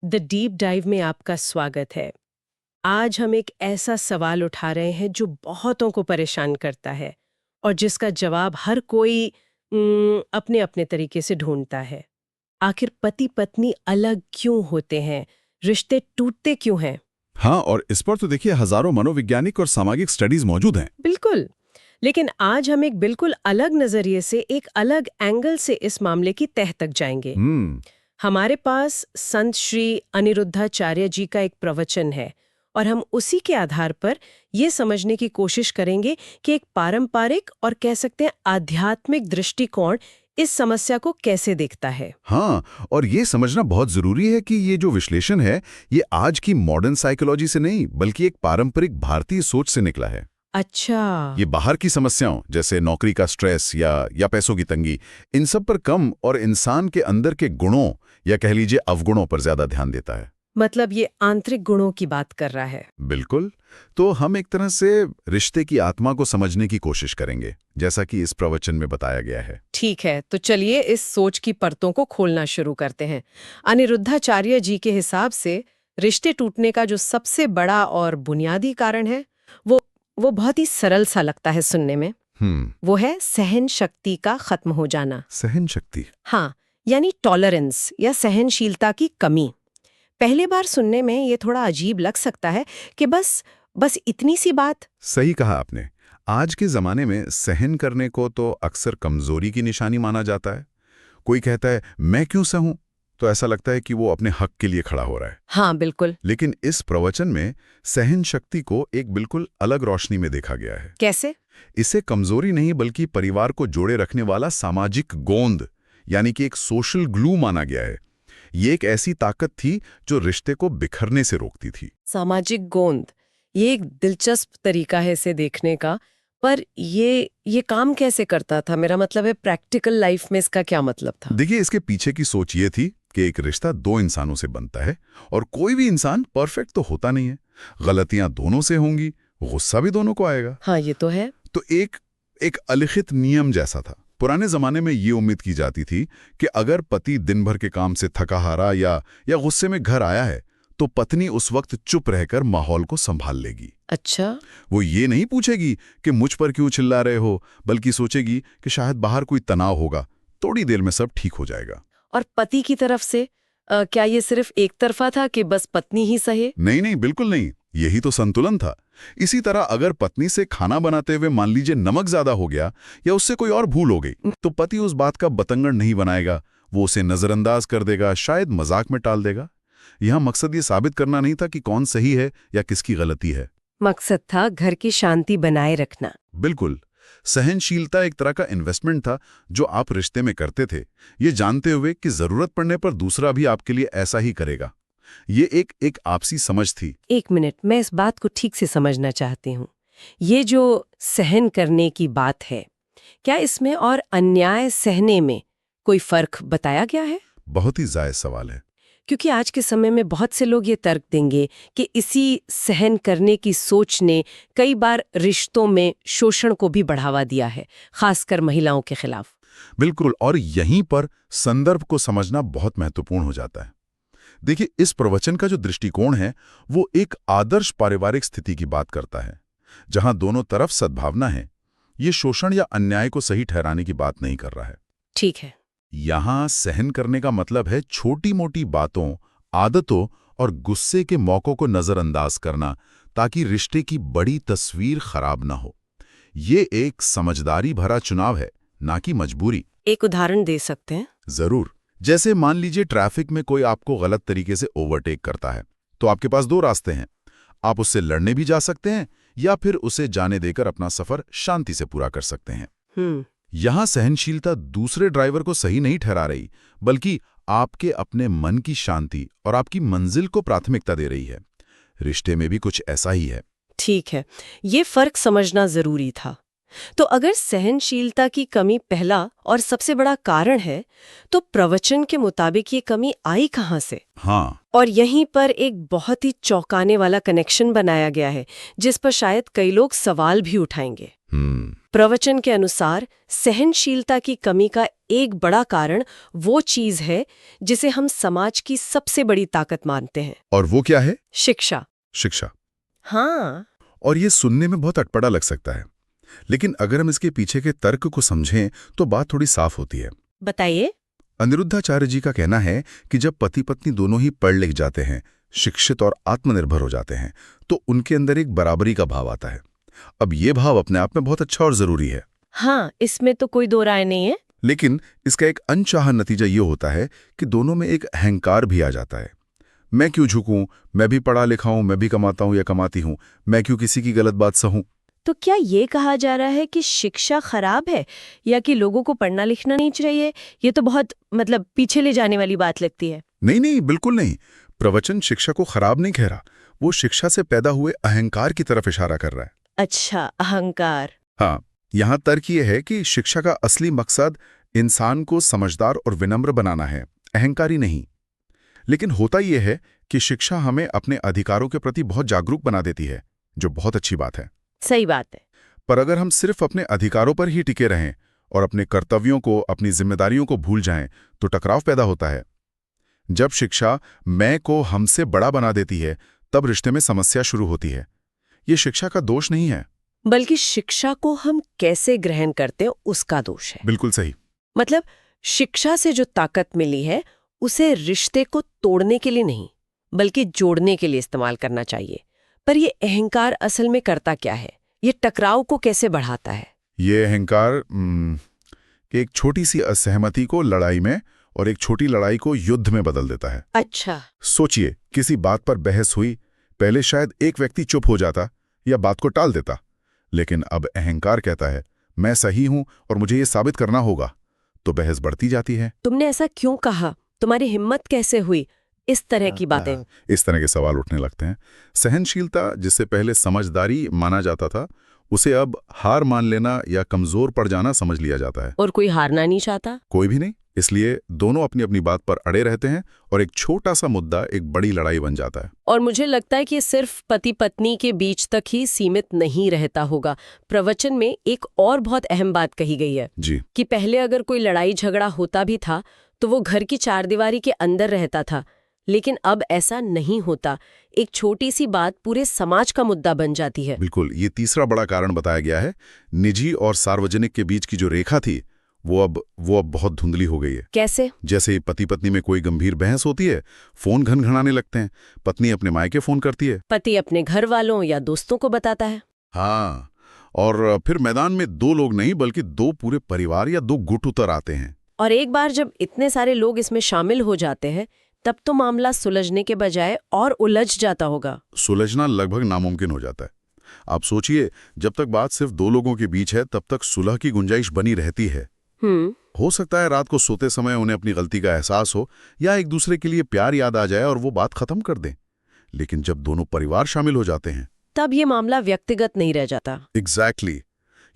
The deep dive में आपका स्वागत है। आज हम एक ऐसा सवाल उठा रहे हैं जो बहुतों को परेशान करता है और जिसका जवाब हर कोई अपने अपने तरीके से ढूंढता है। आखिर पति पत्नी अलग क्यों होते हैं? रिश्ते टूटते क्यों हैं? हाँ, और इस पर तो देखिए हजारों मनोवैज्ञानिक और सामाजिक स्टडीज मौजूद हैं। बिल्कुल। लेकिन आज हम एक बिल्कुल अलग नजरिए से, एक अलग एंगल से इस मामले की तह तक जाएंगे। हमारे पास संत श्री अनिरुद्धाचार्य जी का एक प्रवचन है और हम उसी के आधार पर ये समझने की कोशिश करेंगे कि एक पारंपरिक और कह सकते हैं आध्यात्मिक दृष्टिकोण इस समस्या को कैसे देखता है। हाँ, और ये समझना बहुत जरूरी है कि ये जो विश्लेषण है ये आज की मॉडर्न साइकोलॉजी से नहीं बल्कि एक पारंपरिक भारतीय सोच से निकला है। अच्छा। ये बाहर की समस्याओं जैसे नौकरी का स्ट्रेस या पैसों की तंगी, इन सब पर कम और इंसान के अंदर के गुणों या कह लीजिए अवगुणों पर ज्यादा ध्यान देता है। मतलब ये आंतरिक गुणों की बात कर रहा है। बिल्कुल। तो हम एक तरह से रिश्ते की आत्मा को समझने की कोशिश करेंगे, जैसा कि इस प्रवचन में बताया गया है। ठीक है, तो चलिए इस सोच की परतों को खोलना शुरू करते हैं। अनिरुद्धाचार्य जी के हिसाब से रिश्ते टूटने का जो सबसे बड़ा और बुनियादी कारण है वो बहुत ही सरल सा लगता है सुनने में। वो है सहन शक्ति का खत्म हो जाना। सहन शक्ति? हाँ, यानी टॉलरेंस या सहनशीलता की कमी। पहले बार सुनने में ये थोड़ा अजीब लग सकता है कि बस इतनी सी बात। सही कहा आपने। आज के जमाने में सहन करने को तो अक्सर कमजोरी की निशानी माना जाता है। कोई कहता है मैं क्यों सहूं, तो ऐसा लगता है कि वो अपने हक के लिए खड़ा हो रहा है। हाँ बिल्कुल। लेकिन इस प्रवचन में सहन शक्ति को एक बिल्कुल अलग रोशनी में देखा गया है। कैसे? इसे कमजोरी नहीं बल्कि परिवार को जोड़े रखने वाला सामाजिक गोंद यानी कि एक सोशल ग्लू माना गया है। ये एक ऐसी ताकत थी जो रिश्ते को बिखरने से रोकती थी। सामाजिक गोंद, ये एक दिलचस्प तरीका है इसे देखने का। पर ये काम कैसे करता था? मेरा मतलब है प्रैक्टिकल लाइफ में इसका क्या मतलब था? देखिए, इसके पीछे की सोच ये थी कि एक रिश्ता दो इंसानों से बनता है और कोई भी इंसान परफेक्ट तो होता नहीं है। गलतियां दोनों से होंगी, गुस्सा भी दोनों को आएगा। हाँ, ये तो है। तो एक अलिखित नियम जैसा था। पुराने जमाने में ये उम्मीद की जाती थी कि अगर पति दिन भर के काम से थका हारा या गुस्से में घर आया है तो पत्नी उस वक्त चुप रहकर माहौल को संभाल लेगी। अच्छा। वो ये नहीं पूछेगी कि मुझ पर क्यों चिल्ला रहे हो, बल्कि सोचेगी कि शायद बाहर कोई तनाव होगा, थोड़ी देर में सब ठीक हो जाएगा। और पति की तरफ से क्या ये सिर्फ एक तरफा था कि बस पत्नी ही सहे? नहीं, बिल्कुल नहीं। यही तो संतुलन था। इसी तरह अगर पत्नी से खाना बनाते हुए मान लीजिए नमक ज्यादा हो गया या उससे कोई और भूल हो गई, तो पति उस बात का बतंगड़ नहीं बनाएगा। वो उसे नजरअंदाज कर देगा, शायद मजाक में टाल देगा। यहाँ मकसद ये साबित करना नहीं था कि कौन सही है या किसकी गलती है। मकसद था घर की शांति बनाए रखना। बिल्कुल। सहनशीलता एक तरह का इन्वेस्टमेंट था जो आप रिश्ते में करते थे, ये जानते हुए कि जरूरत पड़ने पर दूसरा भी आपके लिए ऐसा ही करेगा। ये एक आपसी समझ थी। एक मिनट, मैं इस बात को ठीक से समझना चाहती हूँ। ये जो सहन करने की बात है, क्या इसमें और अन्याय सहने में कोई फर्क बताया गया है? बहुत ही जायज सवाल है। क्योंकि आज के समय में बहुत से लोग ये तर्क देंगे कि इसी सहन करने की सोच ने कई बार रिश्तों में शोषण को भी बढ़ावा दिया है, खासकर महिलाओं के खिलाफ। बिल्कुल, और यहीं पर संदर्भ को समझना बहुत महत्वपूर्ण हो जाता है। देखिए, इस प्रवचन का जो दृष्टिकोण है वो एक आदर्श पारिवारिक स्थिति की बात करता है जहां दोनों तरफ सद्भावना है। ये शोषण या अन्याय को सही ठहराने की बात नहीं कर रहा है। ठीक है। यहां सहन करने का मतलब है छोटी मोटी बातों, आदतों और गुस्से के मौकों को नजरअंदाज करना ताकि रिश्ते की बड़ी तस्वीर खराब ना हो। ये एक समझदारी भरा चुनाव है, ना कि मजबूरी। एक उदाहरण दे सकते हैं? जरूर। जैसे मान लीजिए ट्रैफिक में कोई आपको गलत तरीके से ओवरटेक करता है, तो आपके पास दो रास्ते हैं। आप उससे लड़ने भी जा सकते हैं या फिर उसे जाने देकर अपना सफर शांति से पूरा कर सकते हैं। यहां सहनशीलता दूसरे ड्राइवर को सही नहीं ठहरा रही, बल्कि आपके अपने मन की शांति और आपकी मंजिल को प्राथमिकता दे रही है। रिश्ते में भी कुछ ऐसा ही है। ठीक है, ये फर्क समझना जरूरी था। तो अगर सहनशीलता की कमी पहला और सबसे बड़ा कारण है, तो प्रवचन के मुताबिक ये कमी आई कहाँ से? हाँ, और यहीं पर एक बहुत ही चौंकाने वाला कनेक्शन बनाया गया है जिस पर शायद कई लोग सवाल भी उठाएंगे। प्रवचन के अनुसार सहनशीलता की कमी का एक बड़ा कारण वो चीज है जिसे हम समाज की सबसे बड़ी ताकत मानते हैं। और वो क्या है? शिक्षा। शिक्षा। हाँ। और ये सुनने में बहुत अटपटा लग सकता है, लेकिन अगर हम इसके पीछे के तर्क को समझें तो बात थोड़ी साफ होती है। बताइए। अनिरुद्धाचार्य जी का कहना है कि जब पति पत्नी दोनों ही पढ़ लिख जाते हैं, शिक्षित और आत्मनिर्भर हो जाते हैं, तो उनके अंदर एक बराबरी का भाव आता है। अब ये भाव अपने आप में बहुत अच्छा और जरूरी है। हाँ, इसमें तो कोई दो राय नहीं है। लेकिन इसका एक अनचाहा नतीजा ये होता है कि दोनों में एक अहंकार भी आ जाता है। मैं क्यों झुकूं, मैं भी पढ़ा लिखा हूं, मैं भी कमाता हूं या कमाती हूं, मैं क्यों किसी की गलत बात सहूं। तो क्या ये कहा जा रहा है कि शिक्षा खराब है या कि लोगों को पढ़ना लिखना नहीं चाहिए? ये तो बहुत पीछे ले जाने वाली बात लगती है। नहीं नहीं, बिल्कुल नहीं। प्रवचन शिक्षा को खराब नहीं कह रहा, वो शिक्षा से पैदा हुए अहंकार की तरफ इशारा कर रहा है। अच्छा, अहंकार। हाँ, यहाँ तर्क ये है कि शिक्षा का असली मकसद इंसान को समझदार और विनम्र बनाना है, अहंकारी नहीं। लेकिन होता यह है कि शिक्षा हमें अपने अधिकारों के प्रति बहुत जागरूक बना देती है, जो बहुत अच्छी बात है। सही बात है। पर अगर हम सिर्फ अपने अधिकारों पर ही टिके रहें और अपने कर्तव्यों को, अपनी जिम्मेदारियों को भूल जाएं, तो टकराव पैदा होता है। जब शिक्षा मैं को हमसे बड़ा बना देती है, तब रिश्ते में समस्या शुरू होती है। ये शिक्षा का दोष नहीं है, बल्कि शिक्षा को हम कैसे ग्रहण करते हैं उसका दोष है। बिल्कुल सही। शिक्षा से जो ताकत मिली है उसे रिश्ते को तोड़ने के लिए नहीं, बल्कि जोड़ने के लिए इस्तेमाल करना चाहिए। पर ये अहंकार असल में करता क्या है? ये टकराव को कैसे बढ़ाता है? ये अहंकार एक छोटी सी असहमति को लड़ाई में और एक छोटी लड़ाई को युद्ध में बदल देता है। अच्छा। सोचिए, किसी बात पर बहस हुई, पहले शायद एक व्यक्ति चुप हो जाता या बात को टाल देता, लेकिन अब अहंकार कहता है मैं सही हूं और मुझे ये साबित करना होगा, तो बहस बढ़ती जाती है। तुमने ऐसा क्यों कहा? तुम्हारी हिम्मत कैसे हुई? इस तरह की बातें। इस तरह के सवाल उठने लगते हैं। सहनशीलता, जिससे पहले समझदारी माना जाता था, उसे अब हार मान लेना या कमजोर पड़ जाना समझ लिया जाता है। और कोई हारना नहीं चाहता? कोई भी नहीं। इसलिए दोनों अपनी अपनी बात पर अड़े रहते हैं और एक छोटा सा मुद्दा एक बड़ी लड़ाई बन जाता है। और मुझे लगता है कि ये सिर्फ पति पत्नी के बीच तक ही सीमित नहीं रहता होगा। प्रवचन में एक और बहुत अहम बात कही गई है जी, कि पहले अगर कोई लड़ाई झगड़ा होता भी था तो वो घर की चारदीवारी के अंदर रहता था, लेकिन अब ऐसा नहीं होता। एक छोटी सी बात पूरे समाज का मुद्दा बन जाती है। बिल्कुल। ये तीसरा बड़ा कारण बताया गया है। निजी और सार्वजनिक के बीच की जो रेखा थी वो अब बहुत धुंधली हो गई है। कैसे? जैसे पति पत्नी में कोई गंभीर बहस होती है, फोन घनघनाने लगते हैं। पत्नी अपने मायके फोन करती है, पति अपने घर वालों या दोस्तों को बताता है। हाँ, और फिर मैदान में दो लोग नहीं बल्कि दो पूरे परिवार या दो गुट उतर आते हैं। और एक बार जब इतने सारे लोग इसमें शामिल हो जाते हैं, तब तो मामला सुलझने के बजाय और उलझ जाता होगा। सुलझना लगभग नामुमकिन हो जाता है। आप सोचिए, जब तक बात सिर्फ दो लोगों के बीच है, तब तक सुलह की गुंजाइश बनी रहती है। हो सकता है रात को सोते समय उन्हें अपनी गलती का एहसास हो या एक दूसरे के लिए प्यार याद आ जाए और वो बात खत्म कर दें। लेकिन जब दोनों परिवार शामिल हो जाते हैं, तब ये मामला व्यक्तिगत नहीं रह जाता। एग्जैक्टली।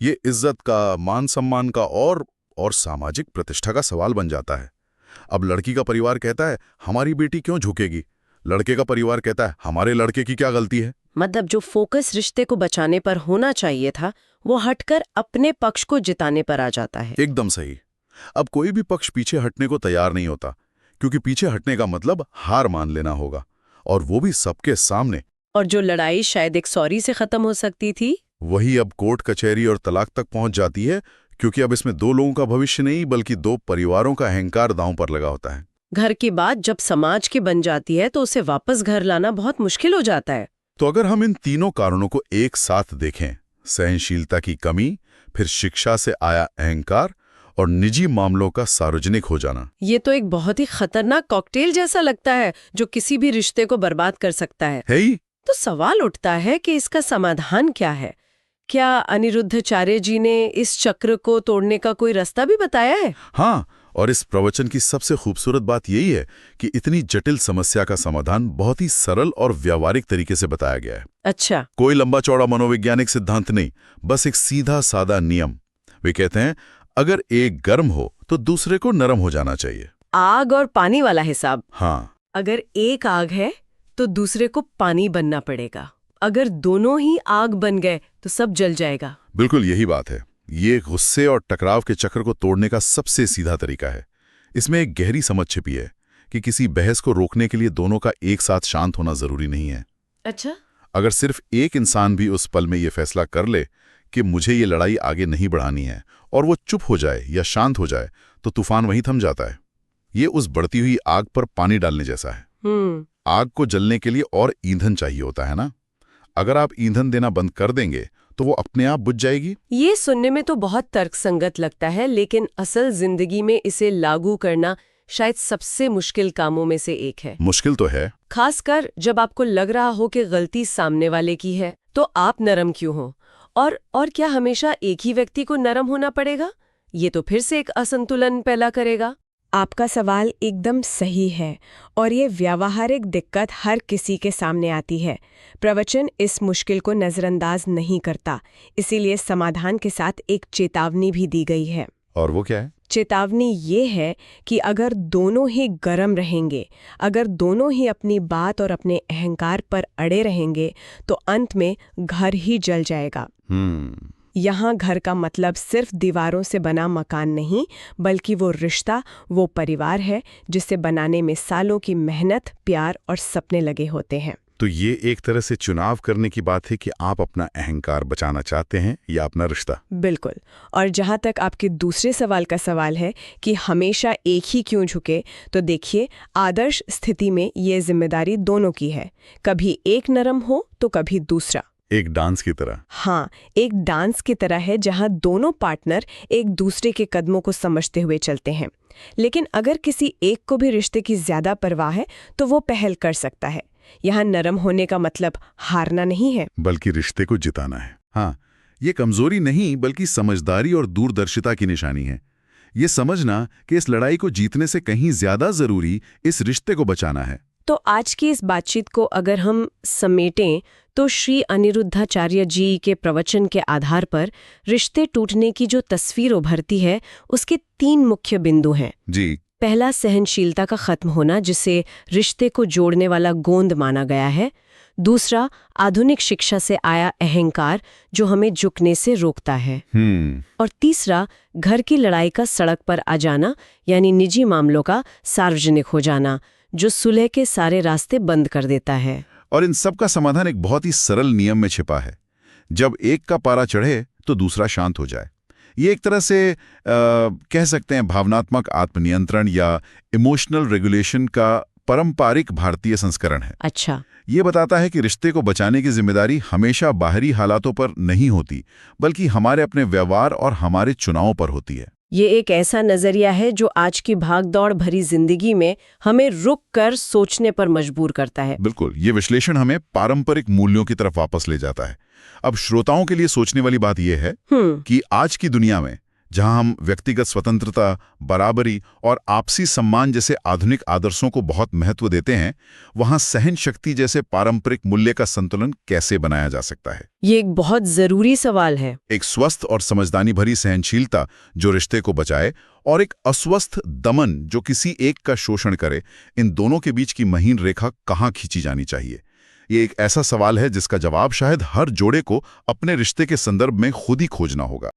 ये इज्जत का, मान सम्मान का और सामाजिक प्रतिष्ठा का सवाल बन जाता है। अब लड़की का परिवार कहता है हमारी बेटी क्यों झुकेगी, लड़के का परिवार कहता है हमारे लड़के की क्या गलती है। जो फोकस रिश्ते को बचाने पर होना चाहिए था, वो हटकर अपने पक्ष को जिताने पर आ जाता है। एकदम सही। अब कोई भी पक्ष पीछे हटने को तैयार नहीं होता, क्योंकि पीछे हटने का मतलब हार मान लेना होगा, और वो भी सबके सामने। और जो लड़ाई शायद एक सॉरी से खत्म हो सकती थी, वही अब कोर्ट कचहरी और तलाक तक पहुंच जाती है, क्योंकि अब इसमें दो लोगों का भविष्य नहीं बल्कि दो परिवारों का अहंकार दांव पर लगा होता है। घर की बात जब समाज की बन जाती है तो उसे वापस घर लाना बहुत मुश्किल हो जाता है। तो अगर हम इन तीनों कारणों को एक साथ देखें, सहनशीलता की कमी, फिर शिक्षा से आया अहंकार और निजी मामलों का सार्वजनिक हो जाना, ये तो एक बहुत ही खतरनाक कॉकटेल जैसा लगता है जो किसी भी रिश्ते को बर्बाद कर सकता है। ही? तो सवाल उठता है कि इसका समाधान क्या है? क्या अनिरुद्धाचार्य जी ने इस चक्र को तोड़ने का कोई रास्ता भी बताया है? हाँ, और इस प्रवचन की सबसे खूबसूरत बात यही है कि इतनी जटिल समस्या का समाधान बहुत ही सरल और व्यावहारिक तरीके से बताया गया है। अच्छा। कोई लंबा चौड़ा मनोवैज्ञानिक सिद्धांत नहीं, बस एक सीधा सादा नियम। वे कहते हैं अगर एक गर्म हो तो दूसरे को नरम हो जाना चाहिए। आग और पानी वाला हिसाब। हाँ, अगर एक आग है तो दूसरे को पानी बनना पड़ेगा। अगर दोनों ही आग बन गए तो सब जल जाएगा। बिल्कुल यही बात है। ये गुस्से और टकराव के चक्र को तोड़ने का सबसे सीधा तरीका है। इसमें एक गहरी समझ छिपी है कि किसी बहस को रोकने के लिए दोनों का एक साथ शांत होना जरूरी नहीं है। अच्छा। अगर सिर्फ एक इंसान भी उस पल में ये फैसला कर ले कि मुझे ये लड़ाई आगे नहीं बढ़ानी है और वो चुप हो जाए या शांत हो जाए, तो तूफान वहीं थम जाता है। ये उस बढ़ती हुई आग पर पानी डालने जैसा है। आग को जलने के लिए और ईंधन चाहिए होता है ना। अगर आप ईंधन देना बंद कर देंगे तो वो अपने आप बुझ जाएगी। ये सुनने में तो बहुत तर्कसंगत लगता है, लेकिन असल जिंदगी में इसे लागू करना शायद सबसे मुश्किल कामों में से एक है। मुश्किल तो है, खासकर जब आपको लग रहा हो कि गलती सामने वाले की है। तो आप नरम क्यों हो? और क्या हमेशा एक ही व्यक्ति को नरम होना पड़ेगा? ये तो फिर से एक असंतुलन पैदा करेगा। आपका सवाल एकदम सही है और ये व्यावहारिक दिक्कत हर किसी के सामने आती है। प्रवचन इस मुश्किल को नज़रअंदाज नहीं करता, इसीलिए समाधान के साथ एक चेतावनी भी दी गई है। और वो क्या है? चेतावनी ये है कि अगर दोनों ही गर्म रहेंगे, अगर दोनों ही अपनी बात और अपने अहंकार पर अड़े रहेंगे, तो अंत में घर ही जल जाएगा। यहाँ घर का मतलब सिर्फ दीवारों से बना मकान नहीं, बल्कि वो रिश्ता, वो परिवार है जिसे बनाने में सालों की मेहनत, प्यार और सपने लगे होते हैं। तो ये एक तरह से चुनाव करने की बात है कि आप अपना अहंकार बचाना चाहते हैं या अपना रिश्ता। बिल्कुल। और जहाँ तक आपके दूसरे सवाल का सवाल है कि हमेशा एक ही क्यों झुके, तो देखिए, आदर्श स्थिति में ये जिम्मेदारी दोनों की है। कभी एक नरम हो तो कभी दूसरा। एक डांस की तरह। हाँ, एक डांस की तरह है जहाँ दोनों पार्टनर एक दूसरे के कदमों को समझते हुए चलते हैं। लेकिन अगर किसी एक को भी रिश्ते की ज्यादा परवाह है तो वो पहल कर सकता है। यहाँ नरम होने का मतलब हारना नहीं है, बल्कि रिश्ते को जिताना है। हाँ, ये कमजोरी नहीं बल्कि समझदारी और दूरदर्शिता की निशानी है। ये समझना कि इस लड़ाई को जीतने से कहीं ज्यादा जरूरी इस रिश्ते को बचाना है। तो आज की इस बातचीत को अगर हम समेटें तो श्री अनिरुद्धाचार्य जी के प्रवचन के आधार पर रिश्ते टूटने की जो तस्वीर उभरती है, उसके 3 मुख्य बिंदु हैं। जी। पहला, सहनशीलता का खत्म होना, जिसे रिश्ते को जोड़ने वाला गोंद माना गया है। दूसरा, आधुनिक शिक्षा से आया अहंकार जो हमें झुकने से रोकता है। और तीसरा, घर की लड़ाई का सड़क पर आ जाना, यानी निजी मामलों का सार्वजनिक हो जाना, जो सुलह के सारे रास्ते बंद कर देता है। और इन सब का समाधान एक बहुत ही सरल नियम में छिपा है। जब एक का पारा चढ़े तो दूसरा शांत हो जाए। ये एक तरह से कह सकते हैं भावनात्मक आत्मनियंत्रण या इमोशनल रेगुलेशन का पारंपरिक भारतीय संस्करण है। अच्छा। ये बताता है कि रिश्ते को बचाने की जिम्मेदारी हमेशा बाहरी हालातों पर नहीं होती, बल्कि हमारे अपने व्यवहार और हमारे चुनावों पर होती है। ये एक ऐसा नजरिया है जो आज की भागदौड़ भरी जिंदगी में हमें रुक कर सोचने पर मजबूर करता है। बिल्कुल, ये विश्लेषण हमें पारंपरिक मूल्यों की तरफ वापस ले जाता है। अब श्रोताओं के लिए सोचने वाली बात यह है कि आज की दुनिया में जहां हम व्यक्तिगत स्वतंत्रता, बराबरी और आपसी सम्मान जैसे आधुनिक आदर्शों को बहुत महत्व देते हैं, वहां सहन शक्ति जैसे पारंपरिक मूल्य का संतुलन कैसे बनाया जा सकता है? ये एक बहुत जरूरी सवाल है। एक स्वस्थ और समझदारी भरी सहनशीलता जो रिश्ते को बचाए, और एक अस्वस्थ दमन जो किसी एक का शोषण करे, इन दोनों के बीच की महीन रेखा कहाँ खींची जानी चाहिए? ये एक ऐसा सवाल है जिसका जवाब शायद हर जोड़े को अपने रिश्ते के संदर्भ में खुद ही खोजना होगा।